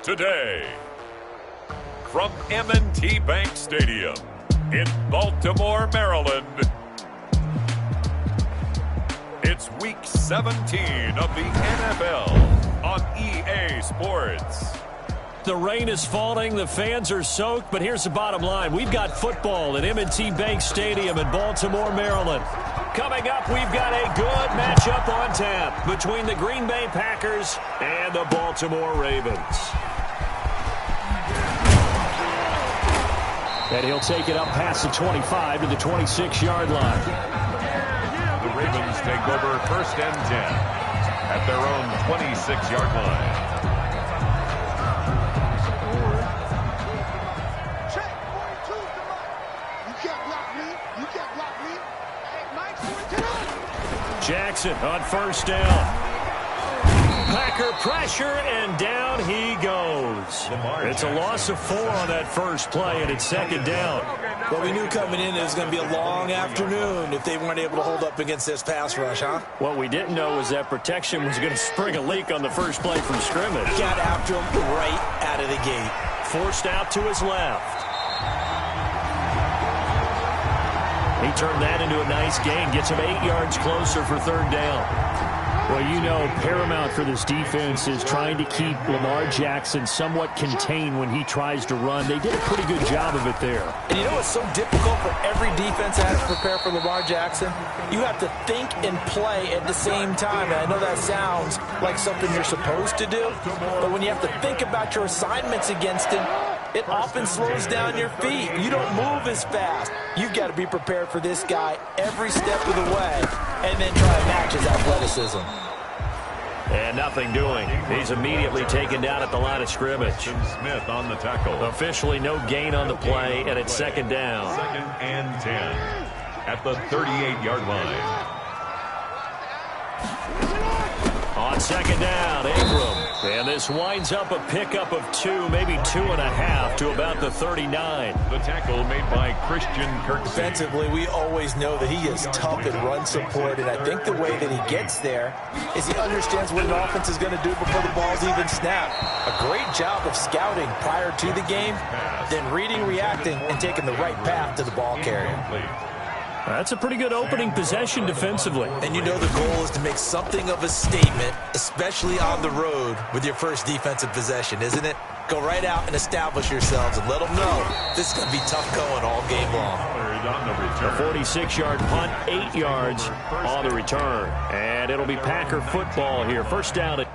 today. From M&T Bank Stadium in Baltimore, Maryland, it's Week 17 of the NFL on EA Sports. The rain is falling, the fans are soaked, but here's the bottom line. We've got football at M&T Bank Stadium in Baltimore, Maryland. Coming up, we've got a good matchup on tap between the Green Bay Packers and the Baltimore Ravens. And he'll take it up past the 25 to the 26-yard line. The Ravens take over 1st and 10 at their own 26-yard line. Jackson on 1st down. Packer pressure, and down he goes. It's a loss of 4 on that first play, and it's 2nd down. Well, we knew coming in it was going to be a long afternoon if they weren't able to hold up against this pass rush, huh? What we didn't know was that protection was going to spring a leak on the first play from scrimmage. Got after him right out of the gate. Forced out to his left. He turned that into a nice gain. Gets him 8 yards closer for 3rd down. Well, you know, paramount for this defense is trying to keep Lamar Jackson somewhat contained when he tries to run. They did a pretty good job of it there. And you know what's so difficult for every defense that has to prepare for Lamar Jackson? You have to think and play at the same time. And I know that sounds like something you're supposed to do, but when you have to think about your assignments against him, it often slows down your feet. You don't move as fast. You've got to be prepared for this guy every step of the way and then try to match his athleticism. And nothing doing. He's immediately taken down at the line of scrimmage. Smith on the tackle. Officially no gain on the play, and it's 2nd down. 2nd and 10 at the 38-yard line. On 2nd down, Abram. And this winds up a pickup of 2, maybe 2.5 to about the 39. The tackle made by Christian Kirksey. Defensively, we always know that he is tough in run support, and I think the way that he gets there is he understands what an offense is going to do before the ball's even snapped. A great job of scouting prior to the game, then reading, reacting, and taking the right path to the ball carrier. That's a pretty good opening possession defensively. And you know the goal is to make something of a statement, especially on the road with your first defensive possession, isn't it? Go right out and establish yourselves and let them know this is going to be tough going all game long. A 46-yard punt, 8 yards on the return. And it'll be Packer football here. 1st down at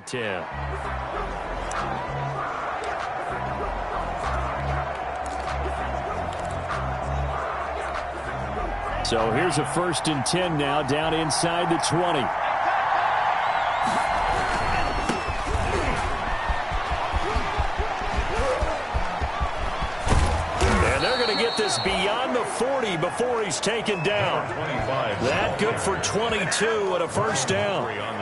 Tim. So here's a 1st and 10 now, down inside the 20. And they're going to get this beyond the 40 before he's taken down. That good for 22 and a 1st down.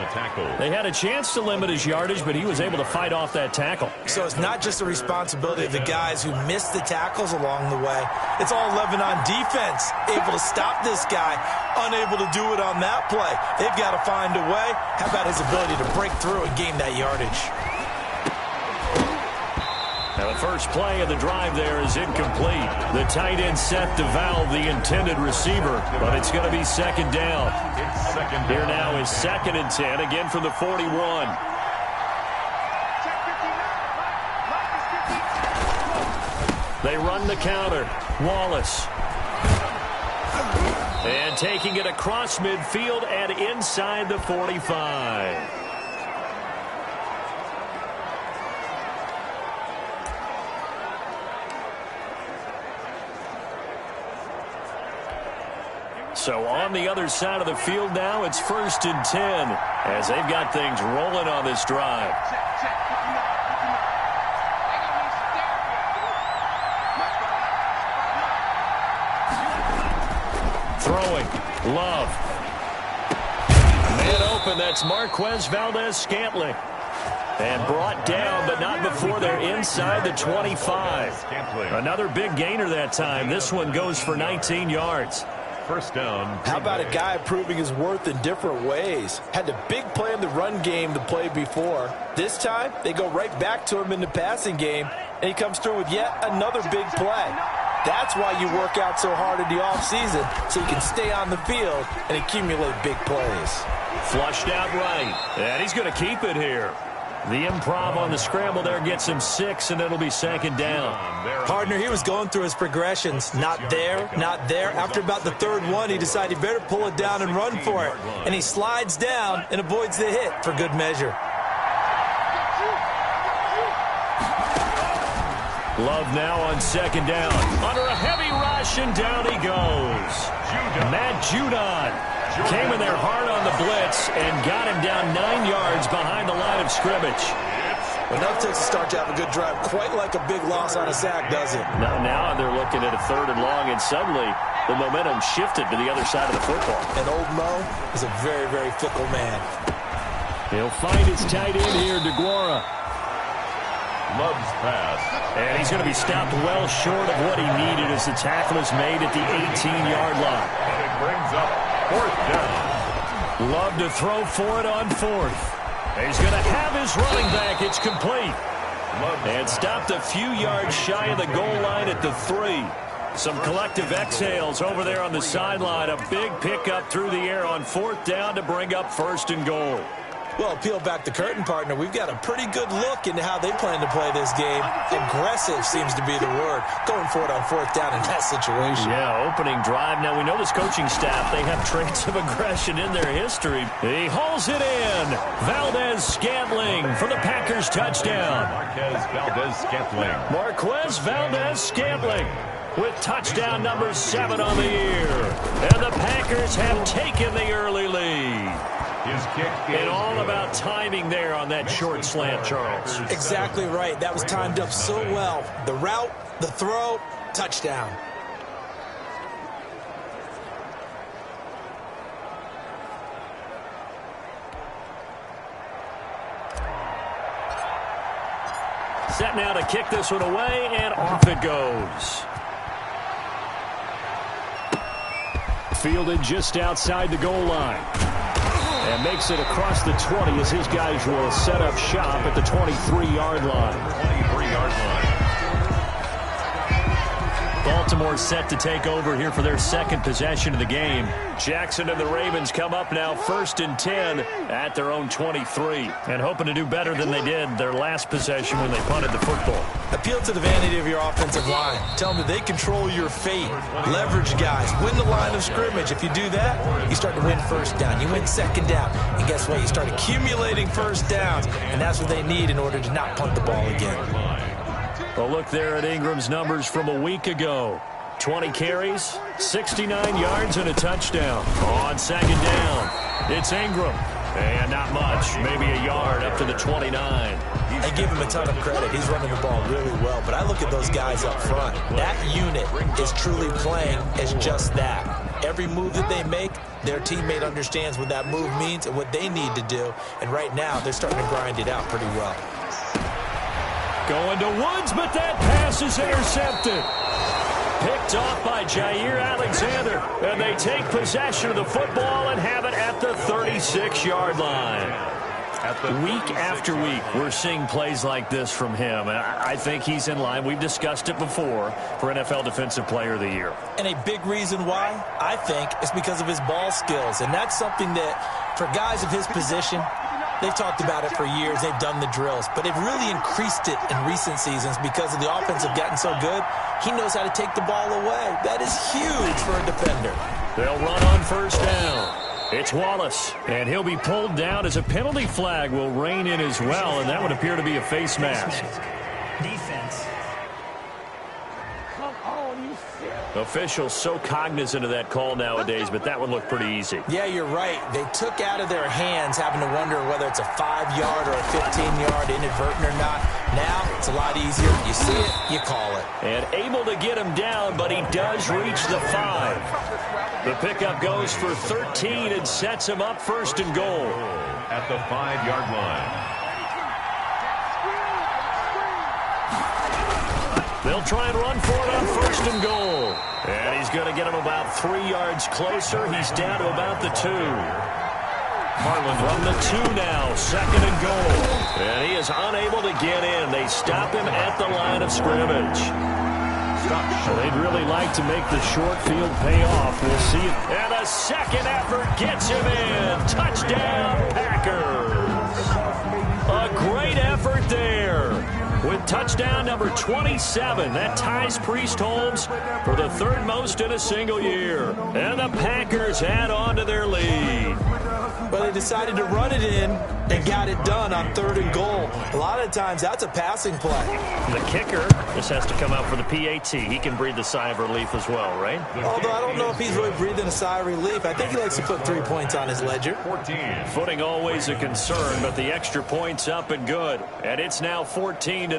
They had a chance to limit his yardage, but he was able to fight off that tackle. So it's not just the responsibility of the guys who missed the tackles along the way. It's all 11 on defense, able to stop this guy, unable to do it on that play. They've got to find a way. How about his ability to break through and gain that yardage? Now the first play of the drive there is incomplete. The tight end set to valve the intended receiver, but it's going to be 2nd down. Here now is 2nd and 10, again from the 41. They run the counter. Wallace. And taking it across midfield and inside the 45. So on the other side of the field now, it's 1st and 10 as they've got things rolling on this drive. Throwing. Love. Man open. That's Marquez Valdez-Scantling. And brought down, but not before they're inside the 25. Another big gainer that time. This one goes for 19 yards. First down. How about a guy proving his worth in different ways? Had the big play in the run game the play before. This time, they go right back to him in the passing game, and he comes through with yet another big play. That's why you work out so hard in the offseason, so you can stay on the field and accumulate big plays. Flushed out right, and he's going to keep it here. The improv on the scramble there gets him 6, and it'll be second down. Partner, he was going through his progressions. Not there, not there. After about the third one, he decided he better pull it down and run for it. And he slides down and avoids the hit for good measure. Love now on second down. Under a heavy rush, and down he goes. Matt Judon came in there hard on the blitz and got him down 9 yards behind the line of scrimmage. Enough takes a start to have a good drive, quite like a big loss on a sack, does it? Now they're looking at a 3rd and long, and suddenly the momentum shifted to the other side of the football. And old Mo is a very, very fickle man. He'll find his tight end here, DeGuara. Love's pass. And he's going to be stopped well short of what he needed as the tackle is made at the 18-yard line. And it brings up 4th down. Love to throw for it on 4th. He's going to have his running back. It's complete. And stopped a few yards shy of the goal line at the 3. Some collective exhales over there on the sideline. A big pickup through the air on 4th down to bring up 1st and goal. Well, peel back the curtain, partner. We've got a pretty good look into how they plan to play this game. Aggressive seems to be the word. Going for it on 4th down in that situation. Yeah, opening drive. Now, we know this coaching staff, they have traits of aggression in their history. He hauls it in. Valdez-Scantling for the Packers touchdown. Marquez Valdez-Scantling with touchdown number 7 on the year. And the Packers have taken the early lead. And all about timing there on that short slant, Charles. Exactly right. That was timed up so well. The route, the throw, touchdown. Set now to kick this one away, and off it goes. Fielded just outside the goal line. And makes it across the 20 as his guys will set up shop at the 23-yard line. 23-yard line. Baltimore set to take over here for their 2nd possession of the game. Jackson and the Ravens come up now 1st and 10 at their own 23. And hoping to do better than they did their last possession when they punted the football. Appeal to the vanity of your offensive line. Tell them that they control your fate. Leverage guys. Win the line of scrimmage. If you do that, you start to win 1st down. You win 2nd down. And guess what? You start accumulating 1st downs. And that's what they need in order to not punt the ball again. Well, look there at Ingram's numbers from a week ago. 20 carries, 69 yards, and a touchdown. On 2nd down, it's Ingram. And not much, maybe a yard up to the 29. I give him a ton of credit. He's running the ball really well. But I look at those guys up front. That unit is truly playing as just that. Every move that they make, their teammate understands what that move means and what they need to do. And right now, they're starting to grind it out pretty well. Going to Woods, but that pass is intercepted. Picked off by Jair Alexander. And they take possession of the football and have it at the 36-yard line. Week after week, we're seeing plays like this from him. And I think he's in line. We've discussed it before for NFL Defensive Player of the Year. And a big reason why, I think, is because of his ball skills. And that's something that, for guys of his position, they've talked about it for years. They've done the drills. But they've really increased it in recent seasons because of the offense have gotten so good. He knows how to take the ball away. That is huge for a defender. They'll run on 1st down. It's Wallace, and he'll be pulled down as a penalty flag will rein in as well, and that would appear to be a face mask. Defense. Officials so cognizant of that call nowadays, but that one looked pretty easy. Yeah, you're right. They took out of their hands having to wonder whether it's a 5-yard or a 15-yard inadvertent or not. Now it's a lot easier. You see it, you call it. And able to get him down, but he does reach the 5. The pickup goes for 13 and sets him up first and goal. At the 5-yard line. They'll try and run for it on first and goal. And he's going to get him about 3 yards closer. He's down to about the 2. Harlan from the 2 now, second and goal. And he is unable to get in. They stop him at the line of scrimmage. They'd really like to make the short field pay off. We'll see it. And a second effort gets him in. Touchdown, Packers. A great effort there. With touchdown number 27, that ties Priest-Holmes for the 3rd most in a single year. And the Packers add on to their lead. But they decided to run it in and got it done on 3rd and goal. A lot of times that's a passing play. The kicker just has to come out for the PAT. He can breathe a sigh of relief as well, right? Although I don't know if he's really breathing a sigh of relief. I think he likes to put 3 points on his ledger. 14. Footing always a concern, but the extra point's up and good. And it's now 14-0.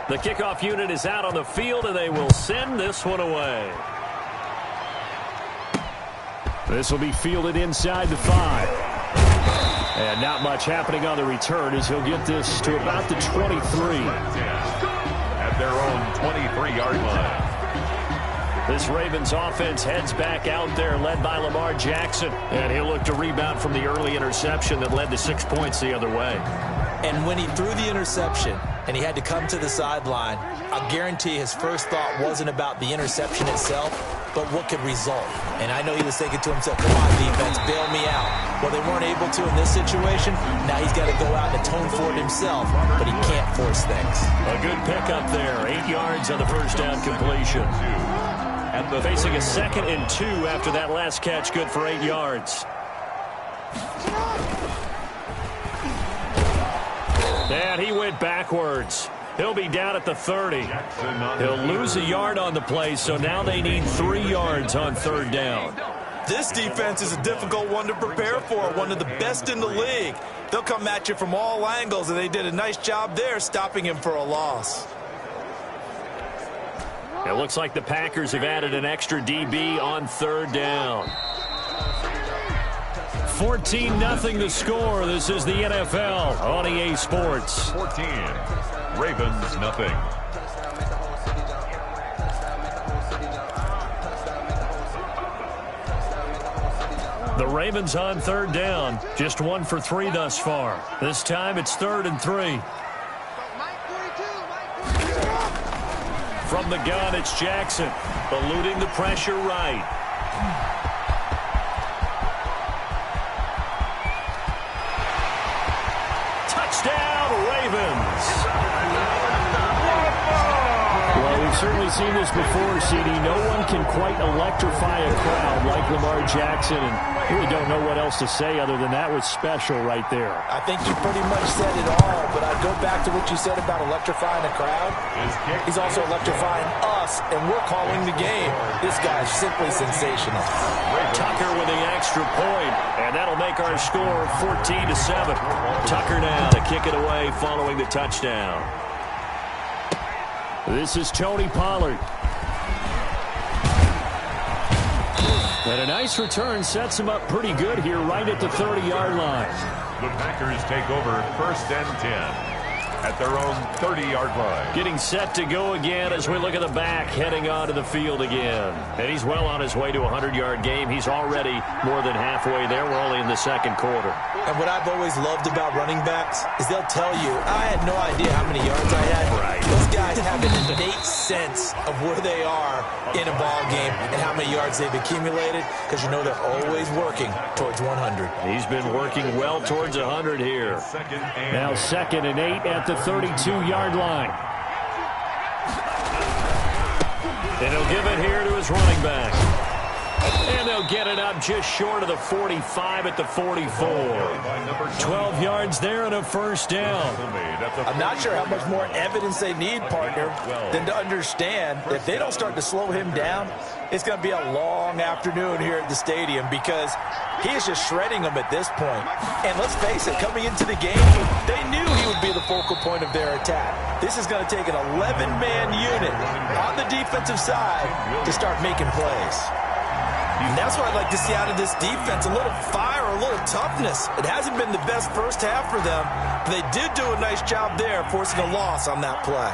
The kickoff unit is out on the field, and they will send this one away. This will be fielded inside the 5. And not much happening on the return as he'll get this to about the 23. At their own 23-yard line. This Ravens offense heads back out there, led by Lamar Jackson. And he'll look to rebound from the early interception that led to 6 points the other way. And when he threw the interception and he had to come to the sideline, I guarantee his first thought wasn't about the interception itself, but what could result. And I know he was thinking to himself, come on, defense, bail me out. Well, they weren't able to in this situation. Now he's got to go out and atone for it himself, but he can't force things. A good pickup there. 8 yards on the first down completion. Facing a 2nd and 2 after that last catch, good for 8 yards. And he went backwards. He'll be down at the 30. He'll lose a yard on the play, so now they need 3 yards on 3rd down. This defense is a difficult one to prepare for, one of the best in the league. They'll come at you from all angles, and they did a nice job there stopping him for a loss. It looks like the Packers have added an extra DB on 3rd down. 14-0 the score. This is the NFL on EA Sports. 14. Ravens, nothing. The Ravens on 3rd down. Just 1 for 3 thus far. This time it's 3rd and 3. From the gun, it's Jackson. Eluding the pressure right. Touchdown, Ravens. Well, we've certainly seen this before, CD. No one can quite electrify a crowd like Lamar Jackson, and really don't know what else to say other than that was special right there. I think you pretty much said it all, but I go back to what you said about electrifying a crowd. He's also electrifying us, and we're calling the game. This guy's simply sensational. Tucker with the extra point, and that'll make our score 14-7. Tucker now to kick it away following the touchdown. This is Tony Pollard. And a nice return sets him up pretty good here right at the 30-yard line. The Packers take over 1st and 10 at their own 30-yard line. Getting set to go again as we look at the back heading onto the field again. And he's well on his way to a 100-yard game. He's already more than halfway there. We're only in the 2nd quarter. And what I've always loved about running backs is they'll tell you, I had no idea how many yards I had. Right. Those guys have an innate sense of where they are in a ball game and how many yards they've accumulated, because you know they're always working towards 100. He's been working well towards 100 here. Now 2nd and 8 at the 32-yard line. And he'll give it here to his running back. And they'll He'll get it up just short of the 45 at the 44. 12 yards there and a first down. I'm not sure how much more evidence they need, partner, than to understand if they don't start to slow him down, it's going to be a long afternoon here at the stadium because he is just shredding them at this point. And let's face it, coming into the game, they knew he would be the focal point of their attack. This is going to take an 11-man unit on the defensive side to start making plays. And that's what I'd like to see out of this defense, a little fire, a little toughness. It hasn't been the best first half for them, but they did do a nice job there forcing a loss on that play.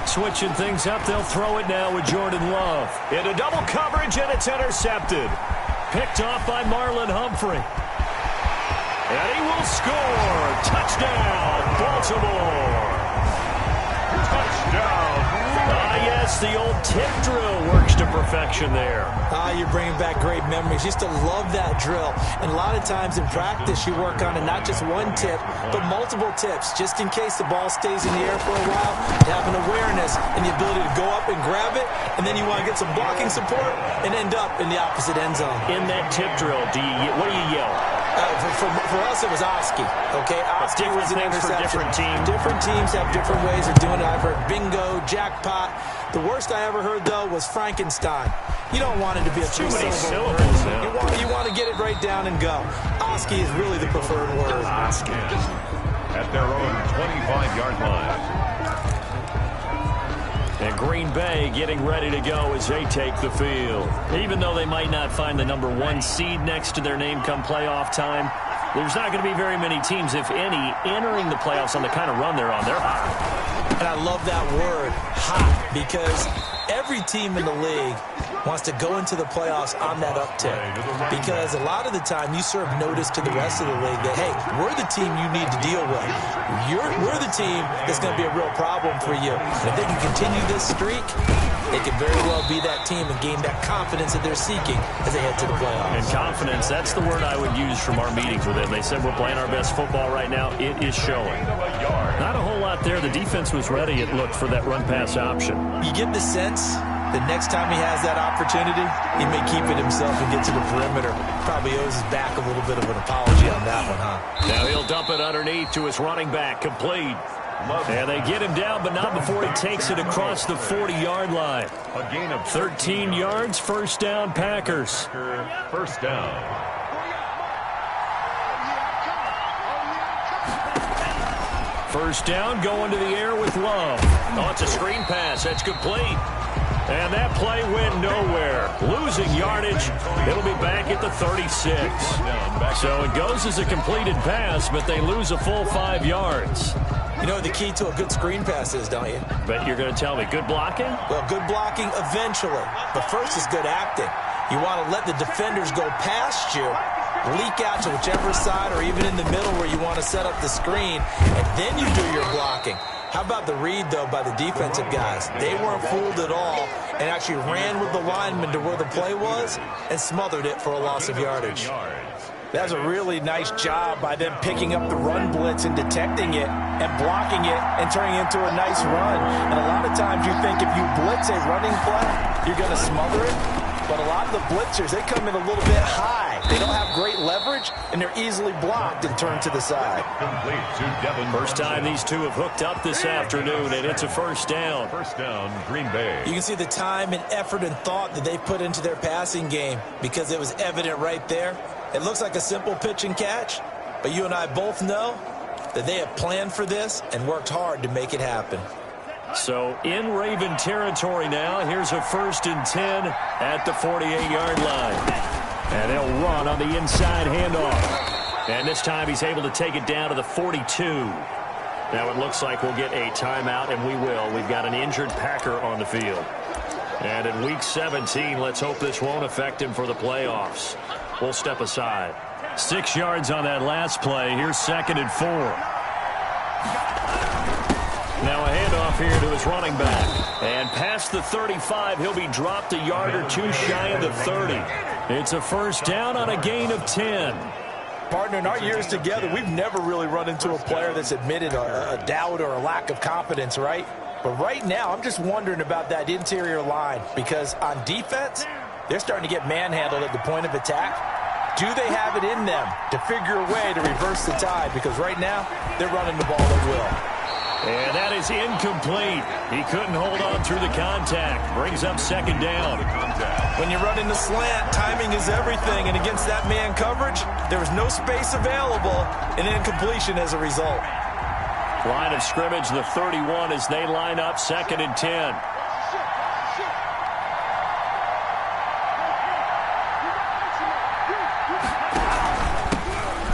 Switching things up, they'll throw it now with Jordan Love. Into double coverage, and it's intercepted. Picked off by Marlon Humphrey. And he will score. Touchdown, Baltimore. Touchdown. Yes, the old tip drill works to perfection there. You're bringing back great memories. Used to love that drill. And a lot of times in practice, you work on it, not just one tip, but multiple tips, just in case the ball stays in the air for a while, to have an awareness and the ability to go up and grab it, and then you want to get some blocking support and end up in the opposite end zone. In that tip drill, what do you yell? For us, it was Oski. Okay, Oski was an interception. For different teams. Different teams have different ways of doing it. I've heard bingo, jackpot. The worst I ever heard, though, was Frankenstein. You don't want it to be a too many syllables. You want to get it right down and go. Oski is really the preferred word. Oski at their own 25-yard line. And Green Bay getting ready to go as they take the field. Even though they might not find the number 1 seed next to their name come playoff time, there's not going to be very many teams, if any, entering the playoffs on the kind of run they're on. They're hot. And I love that word, hot, because every team in the league wants to go into the playoffs on that uptick. Because a lot of the time you serve notice to the rest of the league that, hey, we're the team you need to deal with. We're the team that's going to be a real problem for you. And if they can continue this streak, they could very well be that team and gain that confidence that they're seeking as they head to the playoffs. And confidence, that's the word I would use from our meetings with them. They said we're playing our best football right now. It is showing. Not a whole lot there. The defense was ready, it looked, for that run-pass option. You get the sense that next time he has that opportunity, he may keep it himself and get to the perimeter. Probably owes his back a little bit of an apology on that one, huh? Now he'll dump it underneath to his running back, complete. And they get him down, but not before he takes it across the 40-yard line. A gain of 13 yards, first down, Packers. First down. First down, going to the air with Love. Oh, it's a screen pass. That's complete. And that play went nowhere. Losing yardage. It'll be back at the 36. So it goes as a completed pass, but they lose a full 5 yards. You know what the key to a good screen pass is, don't you? But you're going to tell me, good blocking? Well, good blocking eventually. But first is good acting. You want to let the defenders go past you, leak out to whichever side or even in the middle where you want to set up the screen, and then you do your blocking. How about the read, though, by the defensive guys? They weren't fooled at all and actually ran with the lineman to where the play was and smothered it for a loss of yardage. That's a really nice job by them picking up the run blitz and detecting it and blocking it and turning it into a nice run. And a lot of times you think if you blitz a running play, you're going to smother it. But a lot of the blitzers, they come in a little bit high. They don't have great leverage, and they're easily blocked and turned to the side. First time these two have hooked up this afternoon, and it's a first down. First down, Green Bay. You can see the time and effort and thought that they put into their passing game because it was evident right there. It looks like a simple pitch and catch, but you and I both know that they have planned for this and worked hard to make it happen. So in Raven territory now, here's a 1st and 10 at the 48-yard line. And they'll run on the inside handoff. And this time he's able to take it down to the 42. Now it looks like we'll get a timeout, and we will. We've got an injured Packer on the field. And in Week 17, let's hope this won't affect him for the playoffs. We'll step aside. 6 yards on that last play. Here's 2nd and 4. Now a handoff here to his running back. And past the 35, he'll be dropped a yard or two shy of the 30. It's a first down on a gain of 10. Partner, in our years together, we've never really run into a player that's admitted a doubt or a lack of confidence, right? But right now, I'm just wondering about that interior line because on defense, they're starting to get manhandled at the point of attack. Do they have it in them to figure a way to reverse the tide? Because right now, they're running the ball at will. And that is incomplete. He couldn't hold on through the contact. Brings up second down. When you run in the slant, timing is everything. And against that man coverage, there was no space available. And incompletion as a result. Line of scrimmage, the 31 as they line up second and 10.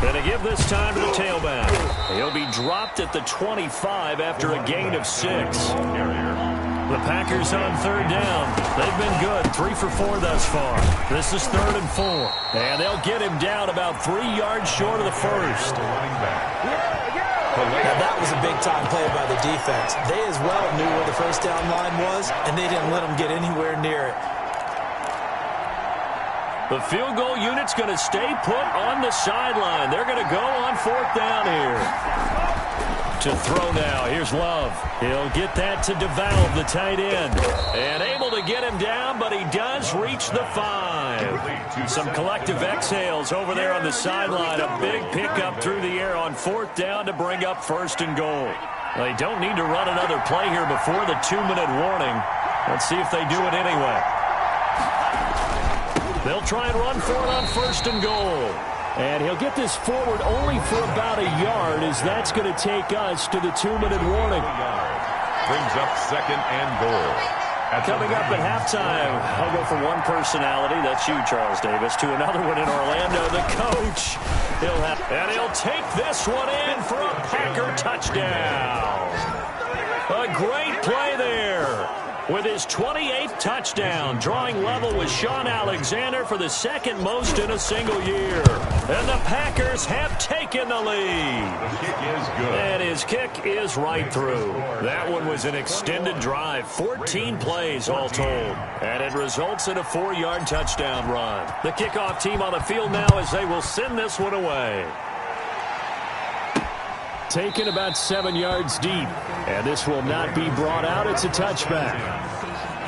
Going to give this time to the tailback. He'll be dropped at the 25 after a gain of 6. The Packers on third down. They've been good, 3 for 4 thus far. This is 3rd and 4. And they'll get him down about 3 yards short of the first. Now that was a big-time play by the defense. They as well knew where the first down line was, and they didn't let them get anywhere near it. The field goal unit's going to stay put on the sideline. They're going to go on 4th down here. To throw now, here's Love. He'll get that to DeValve, the tight end. And able to get him down, but he does reach the 5. Some collective exhales over there on the sideline. A big pickup through the air on 4th down to bring up 1st and goal. They don't need to run another play here before the 2-minute warning. Let's see if they do it anyway. They'll try and run for it on 1st and goal. And he'll get this forward only for about a yard, as that's going to take us to the 2-minute warning. Brings up 2nd and goal. Coming up at halftime, I'll go from one personality, that's you, Charles Davis, to another one in Orlando, the coach. And he'll take this one in for a Packer touchdown. A great play there. With his 28th touchdown, drawing level with Sean Alexander for the 2nd most in a single year. And the Packers have taken the lead. The kick is good. And his kick is right through. That one was an extended drive, 14 plays all told. And it results in a 4-yard touchdown run. The kickoff team on the field now as they will send this one away. Taken about 7 yards deep. And this will not be brought out. It's a touchback.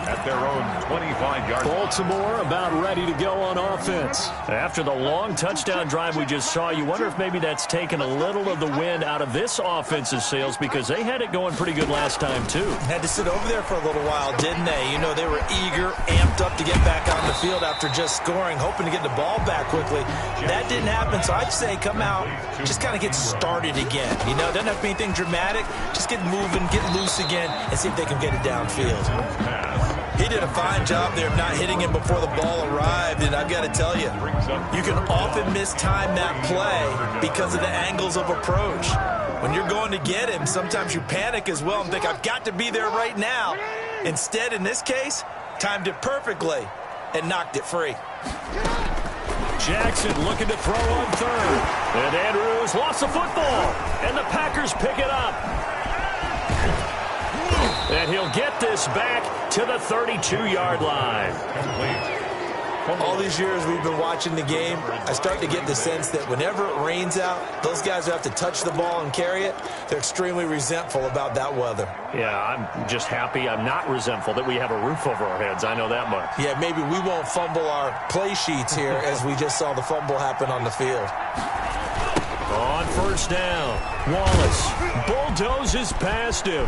At their own 25-yard line. Baltimore about ready to go on offense. After the long touchdown drive we just saw, you wonder if maybe that's taken a little of the wind out of this offense's sails, because they had it going pretty good last time, too. Had to sit over there for a little while, didn't they? You know, they were eager, amped up to get back on the field after just scoring, hoping to get the ball back quickly. That didn't happen, so I'd say come out, just kind of get started again. You know, it doesn't have to be anything dramatic. Just get moving, get loose again, and see if they can get it downfield. He did a fine job there of not hitting him before the ball arrived, and I've got to tell you, you can often mistime that play because of the angles of approach. When you're going to get him, sometimes you panic as well and think, I've got to be there right now. Instead, in this case, timed it perfectly and knocked it free. Jackson looking to throw on 3rd. And Andrews lost the football, and the Packers pick it up. And he'll get this back to the 32-yard line. All these years we've been watching the game, I start to get the sense that whenever it rains out, those guys who have to touch the ball and carry it, they're extremely resentful about that weather. Yeah, I'm just happy I'm not resentful that we have a roof over our heads. I know that much. Yeah, maybe we won't fumble our play sheets here as we just saw the fumble happen on the field. On 1st down, Wallace bulldozes past him.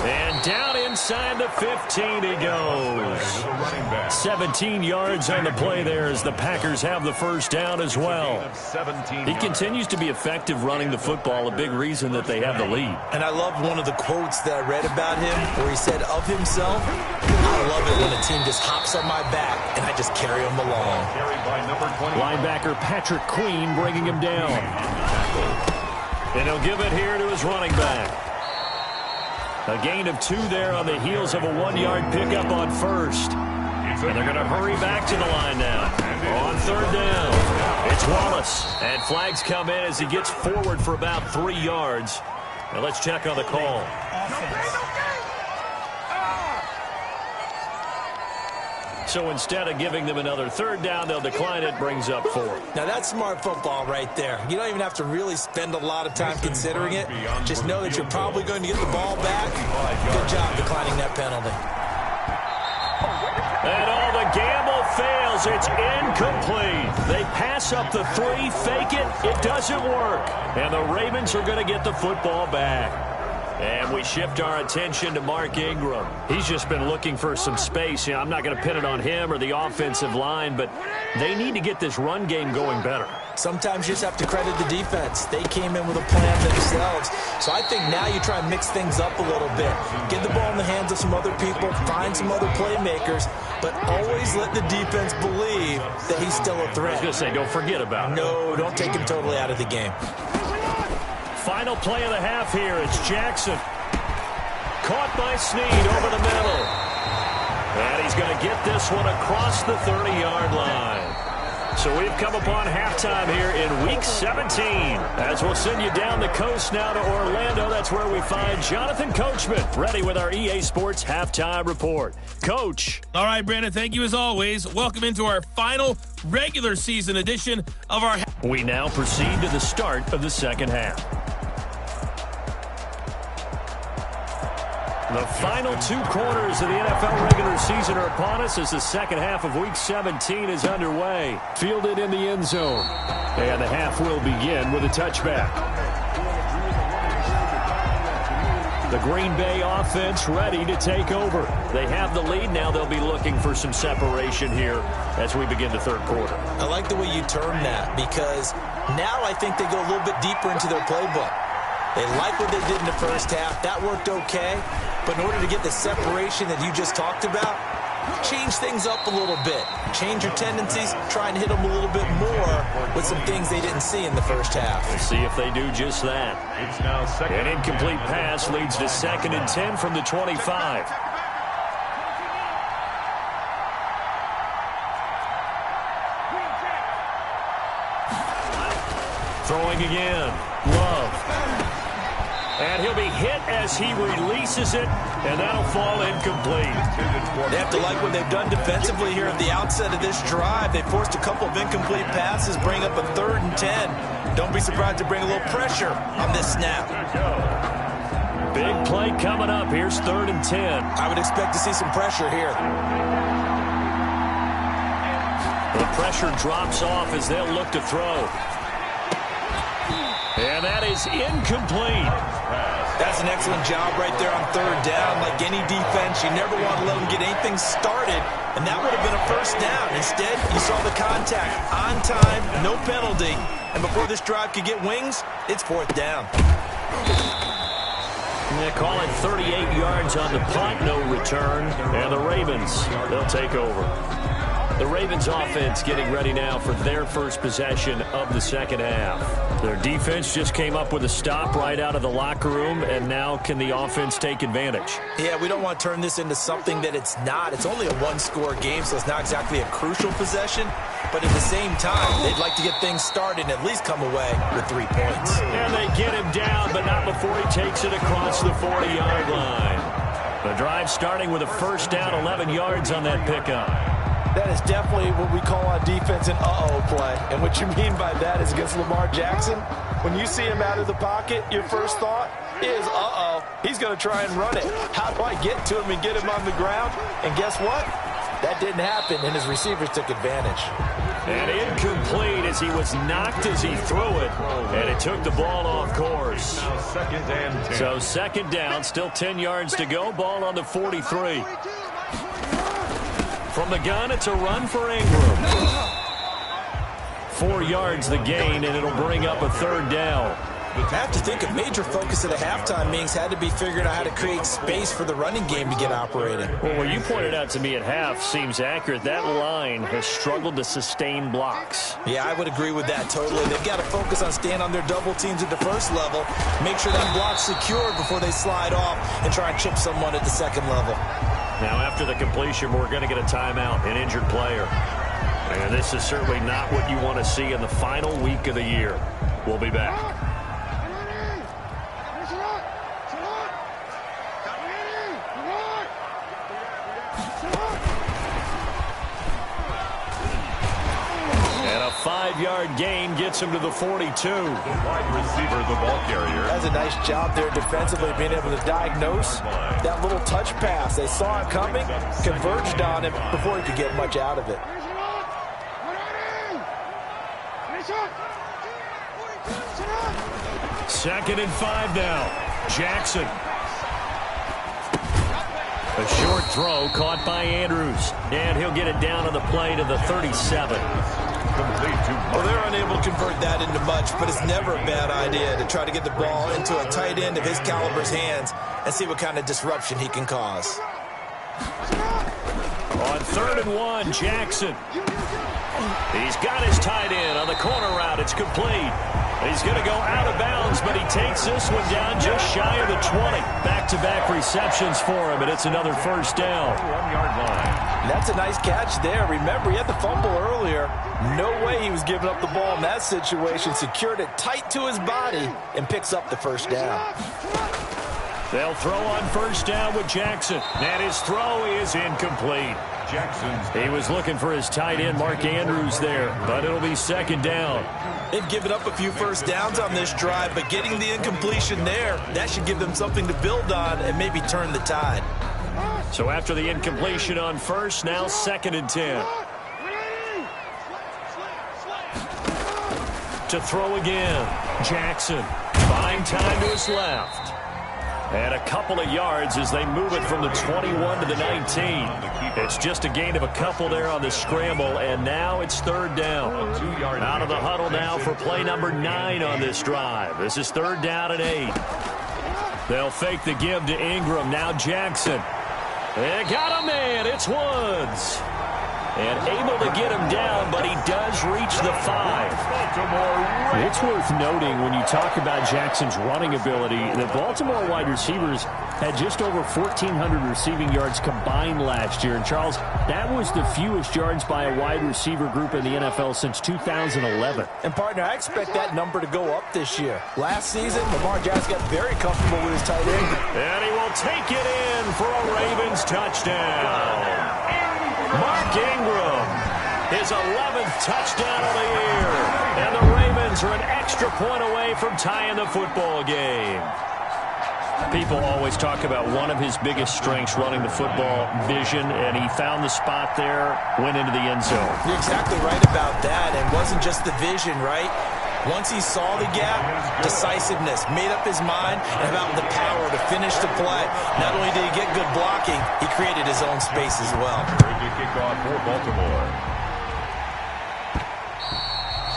And down inside the 15 he goes. 17 yards on the play there as the Packers have the 1st down as well. He continues to be effective running the football, a big reason that they have the lead. And I love one of the quotes that I read about him where he said of himself, I love it when a team just hops on my back and I just carry them along. Linebacker Patrick Queen bringing him down. And he'll give it here to his running back. A gain of 2 there on the heels of a 1-yard pickup on 1st. And they're going to hurry back to the line now. On 3rd down, it's Wallace. And flags come in as he gets forward for about 3 yards. Now let's check on the call. So instead of giving them another third down, they'll decline it, brings up 4. Now, that's smart football right there. You don't even have to really spend a lot of time considering it. Just know that you're probably going to get the ball back. Good job declining that penalty. And all the gamble fails. It's incomplete. They pass up the 3, fake it. It doesn't work. And the Ravens are going to get the football back. And we shift our attention to Mark Ingram. He's just been looking for some space. You know, I'm not going to pin it on him or the offensive line, but they need to get this run game going better. Sometimes you just have to credit the defense. They came in with a plan themselves. So I think now you try and mix things up a little bit. Get the ball in the hands of some other people, find some other playmakers, but always let the defense believe that he's still a threat. I was going to say, don't forget about it. No, don't take him totally out of the game. Final play of the half here. It's Jackson. Caught by Snead over the middle. And he's going to get this one across the 30-yard line. So we've come upon halftime here in Week 17. As we'll send you down the coast now to Orlando. That's where we find Jonathan Coachman, ready with our EA Sports Halftime Report. Coach. All right, Brandon, thank you as always. Welcome into our final regular season edition of our... We now proceed to the start of the second half. The final 2 quarters of the NFL regular season are upon us as the second half of Week 17 is underway. Fielded in the end zone. And the half will begin with a touchback. The Green Bay offense ready to take over. They have the lead. Now they'll be looking for some separation here as we begin the third quarter. I like the way you term that because now I think they go a little bit deeper into their playbook. They like what they did in the first half. That worked okay. But in order to get the separation that you just talked about, change things up a little bit. Change your tendencies. Try and hit them a little bit more with some things they didn't see in the first half. We'll see if they do just that. It's now second. An incomplete pass leads to 2nd and 10 from the 25. Throwing again. Love. And he'll be hit as he releases it, and that'll fall incomplete. They have to like what they've done defensively here at the outset of this drive. They forced a couple of incomplete passes, bring up a 3rd and 10. Don't be surprised to bring a little pressure on this snap. Big play coming up. Here's 3rd and 10. I would expect to see some pressure here. The pressure drops off as they'll look to throw. And that is incomplete. That's an excellent job right there on 3rd down. Like any defense, you never want to let them get anything started, and that would have been a first down. Instead, you saw the contact on time, no penalty, and before this drive could get wings, it's 4th down. They call it 38 yards on the punt, no return, and the Ravens, they'll take over. The Ravens offense getting ready now for their first possession of the second half. Their defense just came up with a stop right out of the locker room, and now can the offense take advantage? Yeah, we don't want to turn this into something that it's not. It's only a 1-score game, so it's not exactly a crucial possession. But at the same time, they'd like to get things started and at least come away with 3 points. And they get him down, but not before he takes it across the 40-yard line. The drive starting with a first down, 11 yards on that pickup. That is definitely what we call on defense an uh-oh play. And what you mean by that is against Lamar Jackson, when you see him out of the pocket, your first thought is, uh-oh, he's going to try and run it. How do I get to him and get him on the ground? And guess what? That didn't happen, and his receivers took advantage. And incomplete as he was knocked as he threw it, and it took the ball off course. Now 2nd and 10. So 2nd down, still 10 yards to go, ball on the 43. From the gun, it's a run for Ingram. 4 yards the gain, and it'll bring up a 3rd down. I have to think a major focus of the halftime meetings had to be figuring out how to create space for the running game to get operating. Well, what you pointed out to me at half seems accurate. That line has struggled to sustain blocks. Yeah, I would agree with that totally. They've got to focus on staying on their double teams at the first level, make sure that block's secured before they slide off and try and chip someone at the second level. Now, after the completion, we're going to get a timeout, an injured player. And this is certainly not what you want to see in the final week of the year. We'll be back. 5-yard gain gets him to the 42. Wide receiver, the ball carrier. That's a nice job there defensively, being able to diagnose that little touch pass. They saw it coming, converged on him before he could get much out of it. Second and 5 now. Jackson. A short throw caught by Andrews. And he'll get it down on the play to the 37. Well, they're unable to convert that into much, but it's never a bad idea to try to get the ball into a tight end of his caliber's hands and see what kind of disruption he can cause. On 3rd and 1, Jackson. He's got his tight end on the corner route. It's complete. He's going to go out of bounds, but he takes this one down just shy of the 20. Back-to-back receptions for him, and it's another first down. 1-yard line. That's a nice catch there. Remember, he had the fumble earlier. No way he was giving up the ball in that situation. Secured it tight to his body and picks up the first down. They'll throw on first down with Jackson. And his throw is incomplete. He was looking for his tight end, Mark Andrews, there, but it'll be second down. They've given up a few first downs on this drive, but getting the incompletion there, that should give them something to build on and maybe turn the tide. So after the incompletion on first, now 2nd and 10. To throw again, Jackson. Buying time to his left. And a couple of yards as they move it from the 21 to the 19. It's just a gain of a couple there on the scramble, and now it's 3rd down. Out of the huddle now for play number 9 on this drive. This is 3rd down and 8. They'll fake the give to Ingram. Now Jackson. They got a man. It's Woods. And able to get him down, but he does reach the 5. It's worth noting when you talk about Jackson's running ability that Baltimore wide receivers had just over 1,400 receiving yards combined last year. And, Charles, that was the fewest yards by a wide receiver group in the NFL since 2011. And, partner, I expect that number to go up this year. Last season, Lamar Jackson got very comfortable with his tight end. And he will take it in for a Ravens touchdown. Mark Ingram, his 11th touchdown of the year. And the Ravens are an extra point away from tying the football game. People always talk about one of his biggest strengths, running the football, vision, and he found the spot there, went into the end zone. You're exactly right about that. It wasn't just the vision, right? Once he saw the gap, decisiveness, made up his mind, and about the power to finish the play. Not only did he get good blocking, he created his own space as well. Very good kickoff for Baltimore.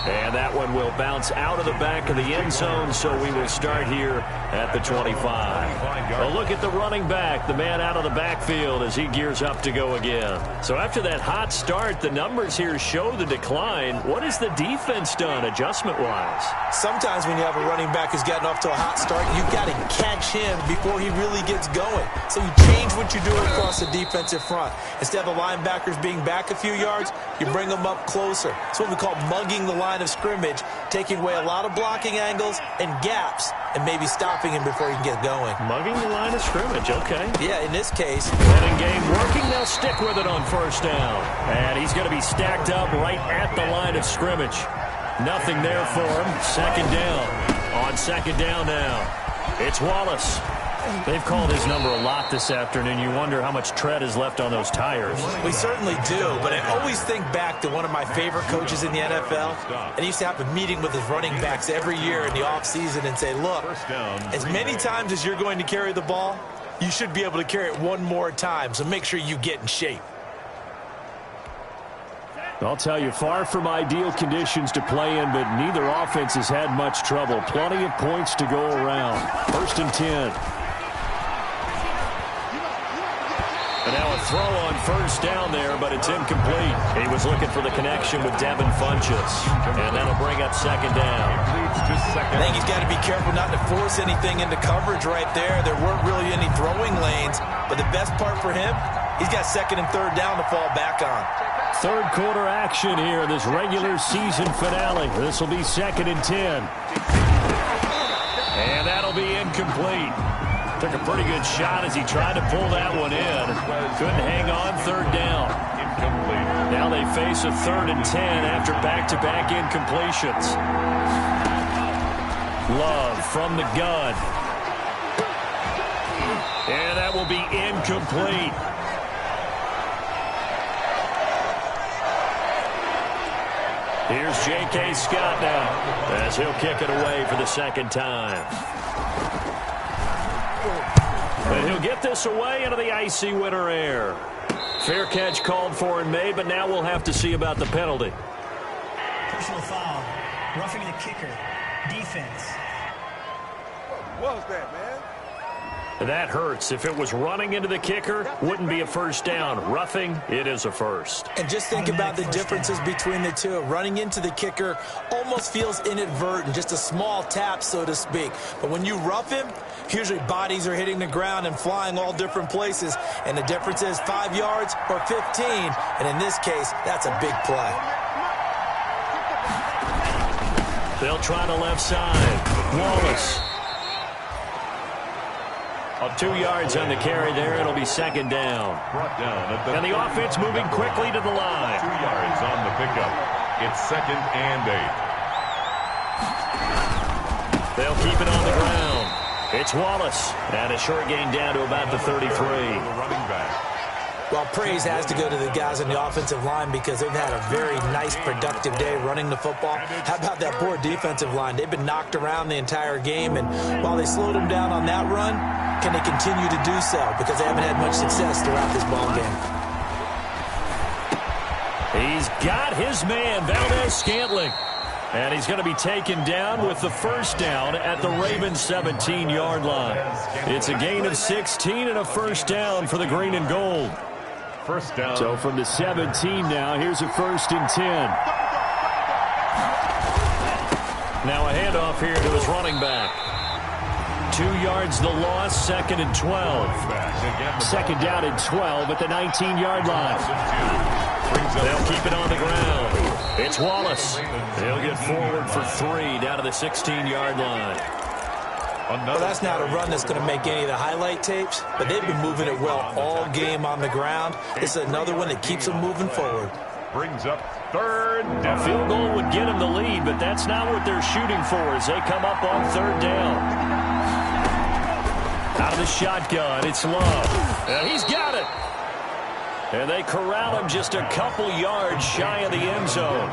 And that one will bounce out of the back of the end zone, so we will start here at the 25. A look at the running back, the man out of the backfield as he gears up to go again. So after that hot start, the numbers here show the decline. What has the defense done adjustment-wise? Sometimes when you have a running back who's gotten off to a hot start, you've got to catch him before he really gets going. So you change what you do across the defensive front. Instead of the linebackers being back a few yards, you bring them up closer. It's what we call mugging the line of scrimmage, taking away a lot of blocking angles and gaps and maybe stopping him before he can get going. Mugging the line of scrimmage, okay. Yeah, in this case. Running game working, they'll stick with it on first down. And he's going to be stacked up right at the line of scrimmage. Nothing there for him. 2nd down. On 2nd down now, it's Wallace. They've called his number a lot this afternoon. You wonder how much tread is left on those tires. We certainly do, but I always think back to one of my favorite coaches in the NFL, and he used to have a meeting with his running backs every year in the offseason and say, look, as many times as you're going to carry the ball, you should be able to carry it one more time, so make sure you get in shape. I'll tell you, far from ideal conditions to play in, but neither offense has had much trouble. Plenty of points to go around. 1st and 10. And now a throw on first down there, but it's incomplete. He was looking for the connection with Devin Funchess. And that'll bring up 2nd down. I think he's got to be careful not to force anything into coverage right there. There weren't really any throwing lanes. But the best part for him, he's got 2nd and 3rd down to fall back on. 3rd quarter action here in this regular season finale. This will be 2nd and 10. And that'll be incomplete. Took a pretty good shot as he tried to pull that one in. Couldn't hang on 3rd down. Incomplete. Now they face a 3rd and 10 after back-to-back incompletions. Love from the gun. And that will be incomplete. Here's J.K. Scott now as he'll kick it away for the 2nd time. And he'll get this away into the icy winter air. Fair catch called for and made, but now we'll have to see about the penalty. Personal foul. Roughing the kicker. Defense. What was that, man? That hurts. If it was running into the kicker, wouldn't be a first down. Roughing, it is a first. And just think about the differences between the two. Running into the kicker almost feels inadvertent, just a small tap, so to speak. But when you rough him, usually bodies are hitting the ground and flying all different places. And the difference is 5 yards or 15. And in this case, that's a big play. They'll try the left side. Wallace. 2 yards on the carry there. It'll be 2nd down. Brought down at the and the offense moving quickly to the line. 2 yards on the pickup. It's 2nd and 8. They'll keep it on the ground. It's Wallace. And a short gain down to about the 33. The running back. Well, praise has to go to the guys on the offensive line because they've had a very nice, productive day running the football. How about that poor defensive line? They've been knocked around the entire game, and while they slowed them down on that run, can they continue to do so? Because they haven't had much success throughout this ball game. He's got his man, Valdez-Scantling. And he's going to be taken down with the first down at the Ravens' 17-yard line. It's a gain of 16 and a first down for the green and gold. First down. So from the 17 now, here's a 1st and 10. Now a handoff here to his running back. 2 yards the loss, 2nd and 12. 2nd down and 12 at the 19-yard line. They'll keep it on the ground. It's Wallace. He'll get forward for 3 down to the 16-yard line. Well, that's not a run that's going to make any of the highlight tapes, but they've been moving it well all game on the ground. This is another one that keeps them moving forward. Brings up 3rd down. A field goal would get them the lead, but that's not what they're shooting for as they come up on 3rd down. Out of the shotgun, it's Love. And he's got it. And they corral him just a couple yards shy of the end zone.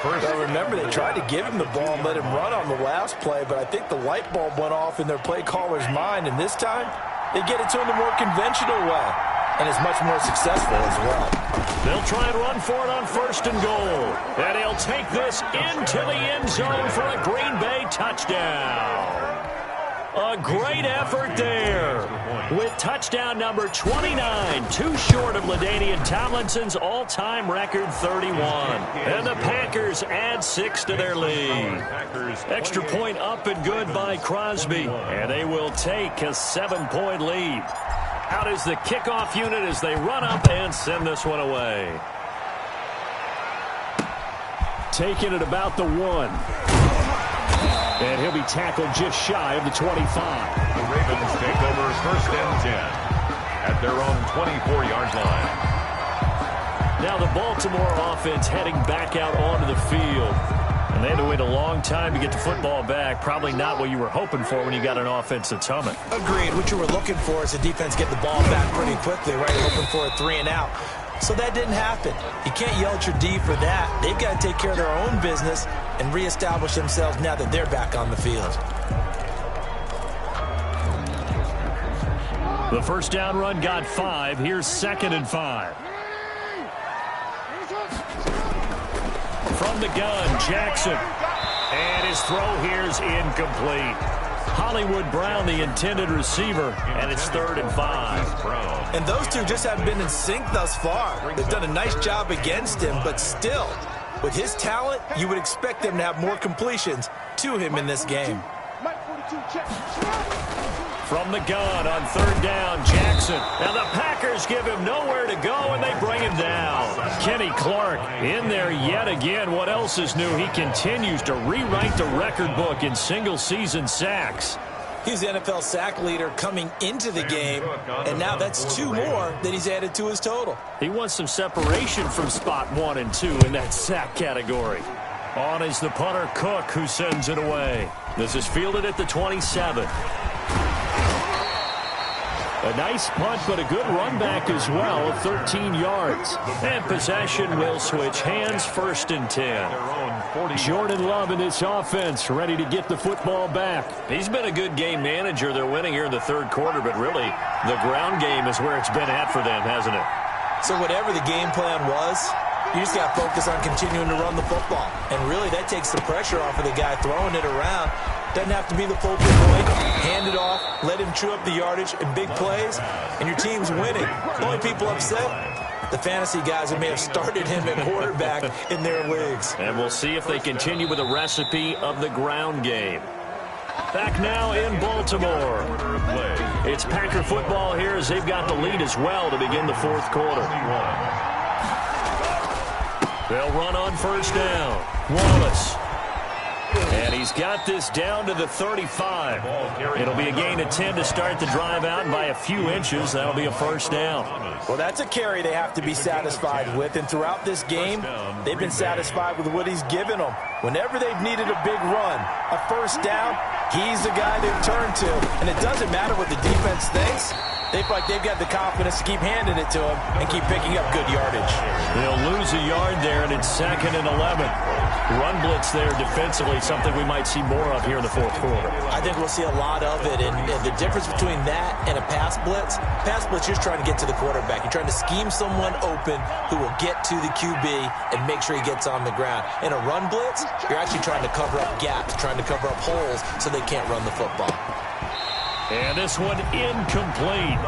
Well, remember, they tried to give him the ball and let him run on the last play, but I think the light bulb went off in their play caller's mind, and this time they get it to him the more conventional way, and it's much more successful as well. They'll try and run for it on 1st and goal. And he'll take this into the end zone for a Green Bay touchdown. A great effort there with touchdown number 29, too short of LaDainian Tomlinson's all-time record 31. And the Packers add 6 to their lead. Extra point up and good by Crosby, and they will take a 7-point lead. Out is the kickoff unit as they run up and send this one away. Taking it about the 1. And he'll be tackled just shy of the 25. The Ravens take over 1st and 10 at their own 24-yard line. Now the Baltimore offense heading back out onto the field. And they had to wait a long time to get the football back. Probably not what you were hoping for when you got an offense that's humming. Agreed. What you were looking for is the defense get the ball back pretty quickly, right? Hoping for a 3 and out. So that didn't happen. You can't yell at your D for that. They've got to take care of their own business and reestablish themselves now that they're back on the field. The first down run got 5. Here's 2nd and 5. From the gun, Jackson. And his throw here's incomplete. Hollywood Brown, the intended receiver, and it's 3rd and 5. And those two just haven't been in sync thus far. They've done a nice job against him, but still, with his talent, you would expect them to have more completions to him in this game. From the gun on 3rd down, Jackson. Now the Packers give him nowhere to go, and they bring him down. Kenny Clark in there yet again. What else is new? He continues to rewrite the record book in single-season sacks. He's the NFL sack leader coming into the game, and now that's 2 more that he's added to his total. He wants some separation from spot 1 and 2 in that sack category. On is the punter, Cook, who sends it away. This is fielded at the 27. A nice punt, but a good run back as well of 13 yards. And possession will switch hands, 1st and 10. Jordan Love in this offense, ready to get the football back. He's been a good game manager. They're winning here in the 3rd quarter, but really the ground game is where it's been at for them, hasn't it? So whatever the game plan was, you just got to focus on continuing to run the football. And really that takes the pressure off of the guy throwing it around. Doesn't have to be the focal point. Hand it off, let him chew up the yardage in big plays, and your team's winning. The only people upset, the fantasy guys who may have started him at quarterback in their leagues. And we'll see if they continue with a recipe of the ground game. Back now in Baltimore. It's Packer football here as they've got the lead as well to begin the 4th quarter. They'll run on 1st down. Wallace. And he's got this down to the 35. It'll be a gain of 10 to start the drive out, and by a few inches, that'll be a 1st down. Well, that's a carry they have to be satisfied with, and throughout this game, they've been satisfied with what he's given them. Whenever they've needed a big run, a 1st down, he's the guy they've turned to, and it doesn't matter what the defense thinks. They feel like they've got the confidence to keep handing it to him and keep picking up good yardage. They'll lose a yard there, and it's 2nd and 11. Run blitz there defensively, something we might see more of here in the 4th quarter. I think we'll see a lot of it, and the difference between that and a pass blitz, you're just trying to get to the quarterback. You're trying to scheme someone open who will get to the QB and make sure he gets on the ground. In a run blitz, you're actually trying to cover up gaps, trying to cover up holes so they can't run the football. And this one incomplete.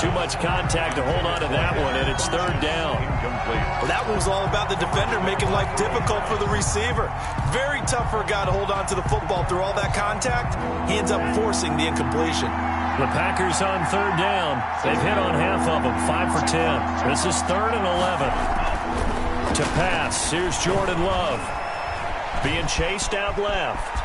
Too much contact to hold on to that one, and it's 3rd down. Well, that one was all about the defender making life difficult for the receiver. Very tough for a guy to hold on to the football through all that contact. He ends up forcing the incompletion. The Packers on 3rd down. They've hit on half of them, 5 for 10. This is 3rd and 11. To pass, here's Jordan Love. Being chased out left.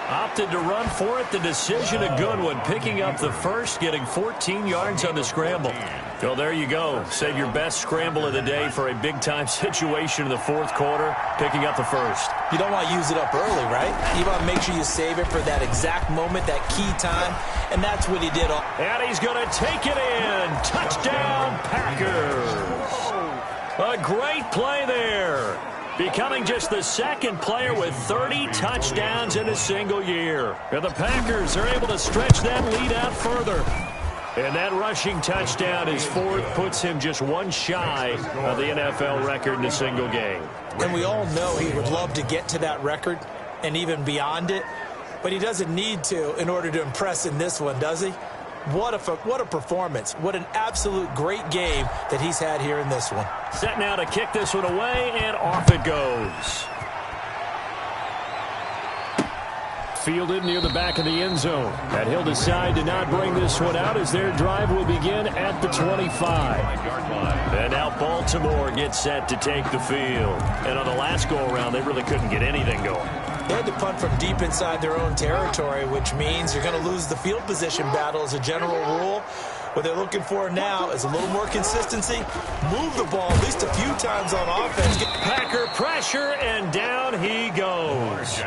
Opted to run for it. The decision a good one. Picking up the 1st, getting 14 yards on the scramble. So there you go. Save your best scramble of the day for a big-time situation in the 4th quarter. Picking up the 1st. You don't want to use it up early, right? You want to make sure you save it for that exact moment, that key time. And that's what he did. And he's going to take it in. Touchdown, Packers. A great play there. Becoming just the 2nd player with 30 touchdowns in a single year. And the Packers are able to stretch that lead out further. And that rushing touchdown is 4th, puts him just 1 shy of the NFL record in a single game. And we all know he would love to get to that record and even beyond it. But he doesn't need to in order to impress in this one, does he? What a performance. What an absolute great game that he's had here in this one. Set now to kick this one away, and off it goes. Fielded near the back of the end zone. And he'll decide to not bring this one out as their drive will begin at the 25. And now Baltimore gets set to take the field. And on the last go-around, they really couldn't get anything going. They had to punt from deep inside their own territory, which means you're going to lose the field position battle as a general rule. What they're looking for now is a little more consistency. Move the ball at least a few times on offense. Packer pressure, and down he goes.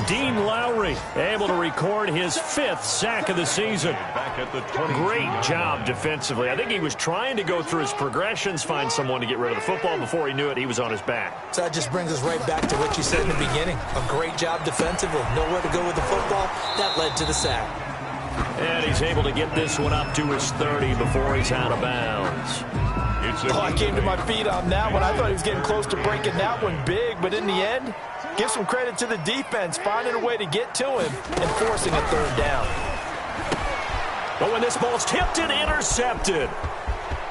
Dean Lowry able to record his 5th sack of the season. Great job defensively. I think he was trying to go through his progressions, find someone to get rid of the football. Before he knew it, he was on his back. So that just brings us right back to what you said in the beginning. A great job defensively. Nowhere to go with the football. That led to the sack. And he's able to get this one up to his 30 before he's out of bounds. I came to my feet on that one. I thought he was getting close to breaking that one big, but in the end, give some credit to the defense, finding a way to get to him and forcing a 3rd down. But when this ball's tipped and intercepted.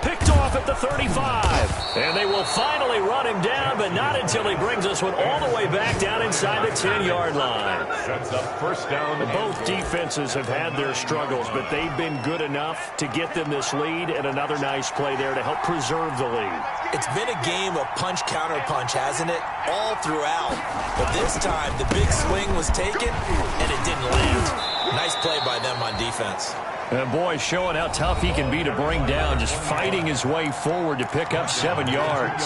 picked off at the 35. And they will finally run him down, but not until he brings us one all the way back down inside the 10-yard line. Sets up first down. Both defenses have had their struggles, but they've been good enough to get them this lead, and another nice play there to help preserve the lead. It's been a game of punch-counter-punch, hasn't it? All throughout. But this time, the big swing was taken, and it didn't land. Nice play by them on defense. And boy, showing how tough he can be to bring down, just fighting his way forward to pick up 7 yards.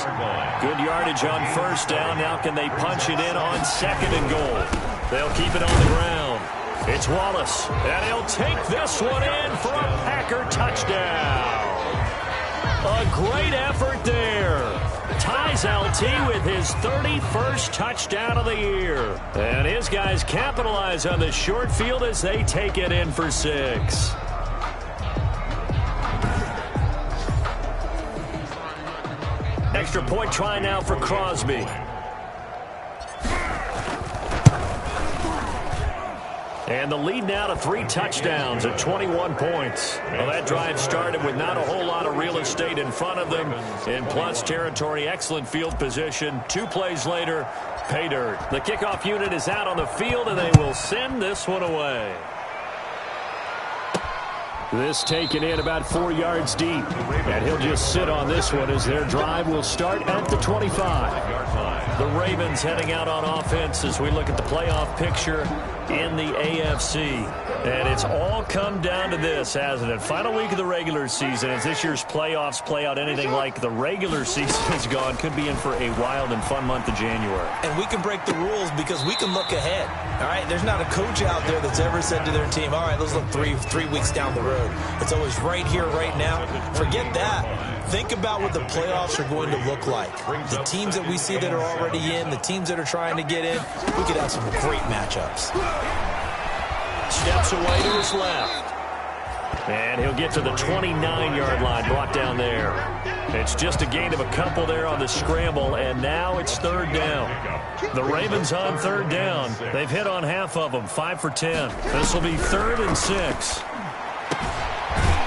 Good yardage on first down. Now can they punch it in on second and goal? They'll keep it on the ground. It's Wallace, and he'll take this one in for a Packer touchdown. A great effort there. Ties LT with his 31st touchdown of the year. And his guys capitalize on the short field as they take it in for 6. Extra point try now for Crosby. And the lead now to 3 touchdowns at 21 points. Well, that drive started with not a whole lot of real estate in front of them. In plus territory, excellent field position. 2 plays later, pay dirt. The kickoff unit is out on the field, and they will send this one away. This taken in about 4 yards deep. And he'll just sit on this one as their drive will start at the 25. The Ravens heading out on offense as we look at the playoff picture in the AFC. And it's all come down to this, hasn't it? Final week of the regular season. As this year's playoffs play out anything like the regular season has gone, could be in for a wild and fun month of January. And we can break the rules because we can look ahead. All right, there's not a coach out there that's ever said to their team, all right, let's look three weeks down the road. It's always right here, right now. Forget that. Think about what the playoffs are going to look like. The teams that we see that are already in, the teams that are trying to get in, we could have some great matchups. Steps away to his left. And he'll get to the 29-yard line, brought down there. It's just a gain of a couple there on the scramble, and now it's 3rd down. The Ravens on 3rd down. They've hit on half of them, 5 for 10. This will be 3rd and 6.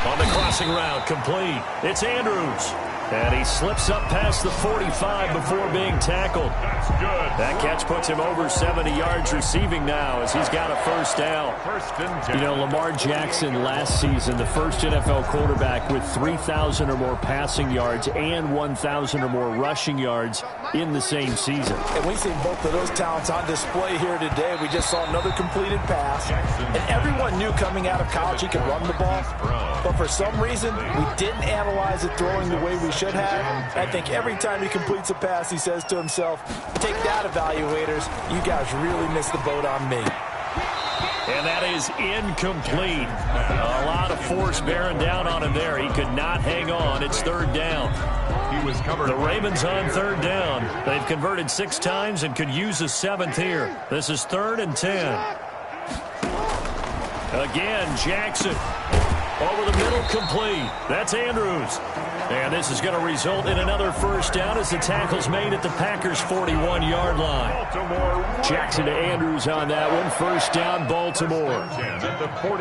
On the crossing route, complete. It's Andrews. And he slips up past the 45 before being tackled. That's good. That catch puts him over 70 yards receiving now as he's got a first down. First and 10. You know, Lamar Jackson last season, the first NFL quarterback with 3,000 or more passing yards and 1,000 or more rushing yards in the same season. And we see both of those talents on display here today. We just saw another completed pass. And everyone knew coming out of college he could run the ball. But for some reason, we didn't analyze it throwing the way we should have. I think every time he completes a pass, he says to himself, take that, evaluators. You guys really missed the boat on me. And that is incomplete. A lot of force bearing down on him there. He could not hang on. It's 3rd down. He was covered. The Ravens on 3rd down. They've converted 6 times and could use a 7th here. This is 3rd and 10. Again, Jackson. Over the middle, complete. That's Andrews. And this is going to result in another first down as the tackle's made at the Packers' 41-yard line. Jackson to Andrews on that one. First down, Baltimore.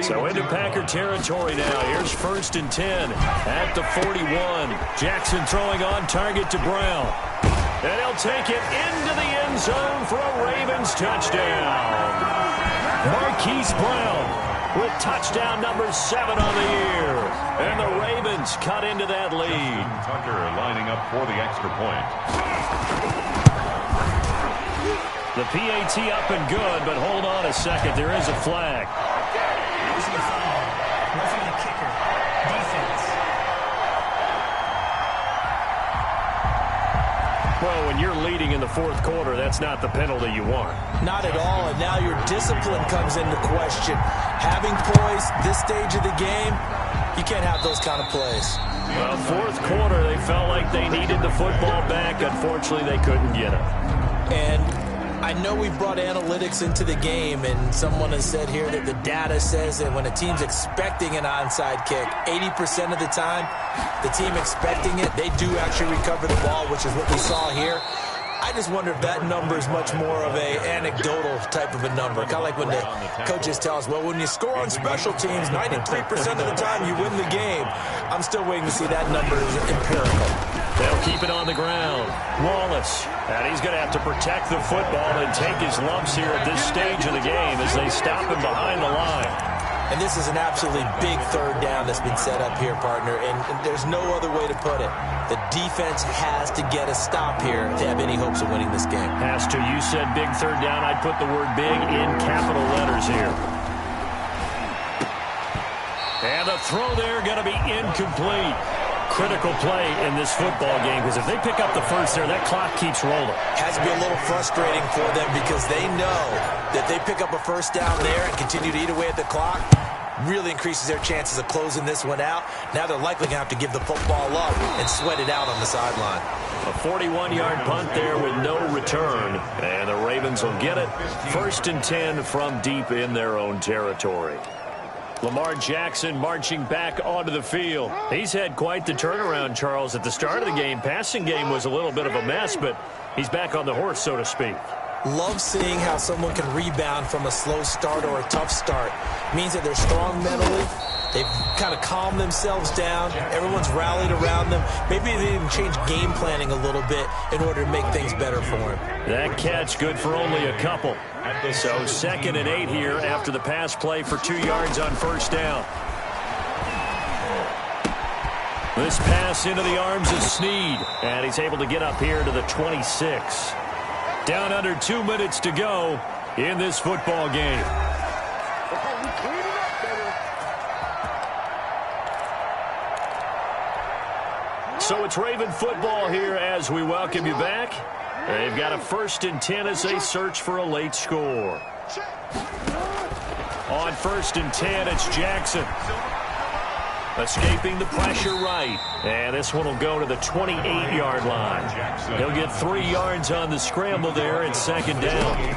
So into Packer territory now. Here's 1st and 10 at the 41. Jackson throwing on target to Brown. And he'll take it into the end zone for a Ravens touchdown. Marquise Brown with touchdown number 7 on the year. And the Ravens cut into that lead. Tucker lining up for the extra point. The PAT up and good, but hold on a second. There is a flag. Personal foul. Roughing the kicker. Defense. Well, when you're leading in the 4th quarter, that's not the penalty you want. Not at all, and now your discipline comes into question. Having poise this stage of the game, you can't have those kind of plays. Well, 4th quarter, they felt like they needed the football back. Unfortunately, they couldn't get it. And I know we brought analytics into the game, and someone has said here that the data says that when a team's expecting an onside kick, 80% of the time, the team expecting it, they do actually recover the ball, which is what we saw here. I just wonder if that number is much more of a anecdotal type of a number. Kind of like when the coaches tell us, well, when you score on special teams, 93% of the time you win the game. I'm still waiting to see that number is empirical. They'll keep it on the ground. Wallace, and he's going to have to protect the football and take his lumps here at this stage of the game as they stop him behind the line. And this is an absolutely big third down that's been set up here, partner, and there's no other way to put it. The defense has to get a stop here to have any hopes of winning this game. Has to. You said big third down. I'd put the word big in capital letters here. And the throw there going to be incomplete. Critical play in this football game, because if they pick up the first there, that clock keeps rolling. Has to be a little frustrating for them because they know that they pick up a first down there and continue to eat away at the clock, really increases their chances of closing this one out. Now they're likely going to have to give the football up and sweat it out on the sideline. A 41-yard punt there with no return, and the Ravens will get it. 1st and 10 from deep in their own territory. Lamar Jackson marching back onto the field. He's had quite the turnaround, Charles. At the start of the game, passing game was a little bit of a mess, but he's back on the horse, so to speak. Love seeing how someone can rebound from a slow start or a tough start. Means that they're strong mentally. They've kind of calmed themselves down. Everyone's rallied around them. Maybe they even changed game planning a little bit in order to make things better for him. That catch good for only a couple. So 2nd and 8 here after the pass play for 2 yards on first down. This pass into the arms of Snead, and he's able to get up here to the 26. Down under 2 minutes to go in this football game. So it's Raven football here as we welcome you back. They've got a 1st and 10 as they search for a late score. On 1st and 10, it's Jackson. Escaping the pressure right. And this one will go to the 28-yard line. He'll get 3 yards on the scramble there at 2nd down.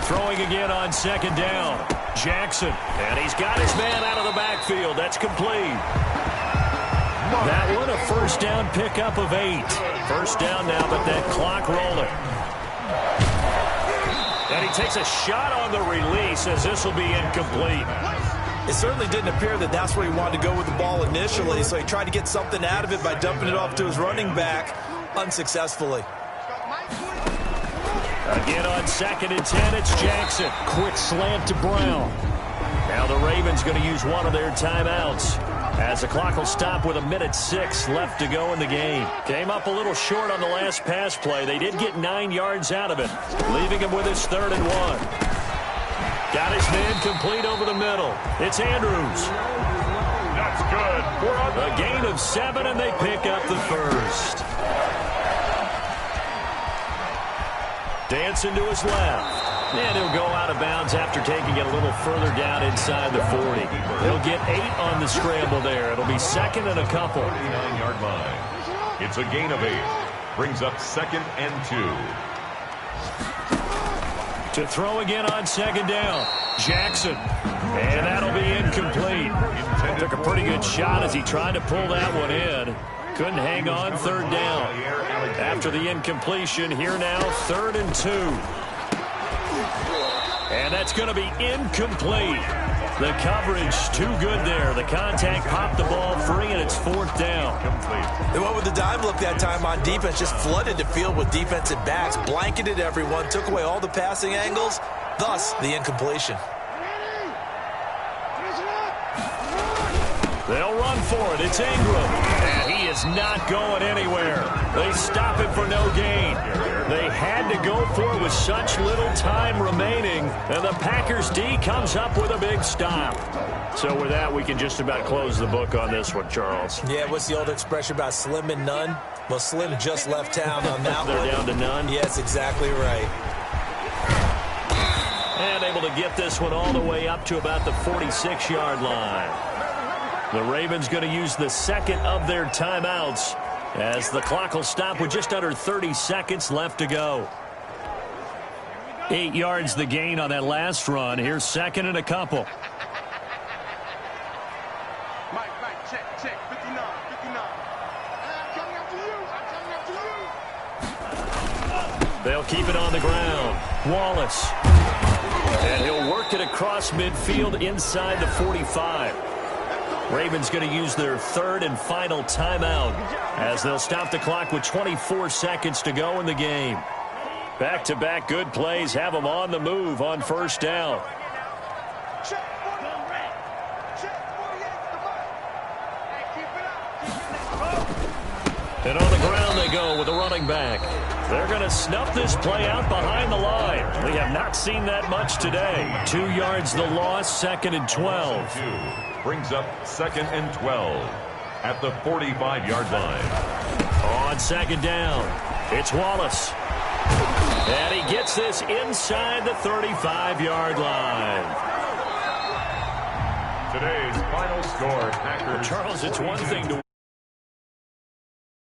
Throwing again on 2nd down. Jackson. And he's got his man out of the backfield. That's complete. That one, a 1st down pickup of 8. 1st down now, but that clock rolling. And he takes a shot on the release as this will be incomplete. It certainly didn't appear that that's where he wanted to go with the ball initially, so he tried to get something out of it by dumping it off to his running back unsuccessfully. Again on 2nd and 10, it's Jackson. Quick slant to Brown. Now the Ravens going to use one of their timeouts, as the clock will stop with 1:06 left to go in the game. Came up a little short on the last pass play. They did get 9 yards out of it, leaving him with his 3rd and 1. Got his man complete over the middle. It's Andrews. That's good. A gain of 7, and they pick up the first. Dancing to his left. And he'll go out of bounds after taking it a little further down inside the 40. He'll get 8 on the scramble there. It'll be 2nd and a couple. 49-yard line. It's a gain of 8. Brings up 2nd and 2. To throw again on 2nd down. Jackson. And that'll be incomplete. Took a pretty good shot as he tried to pull that one in. Couldn't hang on 3rd down. After the incompletion, here now 3rd and 2. And that's going to be incomplete. The coverage too good there. The contact popped the ball free, and it's 4th down. They went with the dime look that time on defense, just flooded the field with defensive backs, blanketed everyone, took away all the passing angles, thus the incompletion. They'll run for it. It's Ingram. And he is not going anywhere. They stop him for no gain. They had to go for it with such little time remaining. And the Packers D comes up with a big stop. So with that, we can just about close the book on this one, Charles. Yeah, what's the old expression about slim and none? Well, Slim just left town on that one. They're down to none? Yes, exactly right. And able to get this one all the way up to about the 46-yard line. The Ravens going to use the 2nd of their timeouts as the clock will stop with just under 30 seconds left to go. 8 yards the gain on that last run. Here's 2nd and a couple. Mike, check, 59. I'm coming after you. They'll keep it on the ground. Wallace. And he'll work it across midfield inside the 45. Ravens going to use their third and final timeout as they'll stop the clock with 24 seconds to go in the game. Back-to-back good plays have them on the move on first down. And on the ground they go with the running back. They're going to snuff this play out behind the line. We have not seen that much today. 2 yards the loss, 2nd and 12. Brings up 2nd and 12 at the 45-yard line. On 2nd down, it's Wallace. And he gets this inside the 35-yard line. Today's final score, Packers. Charles, it's one thing to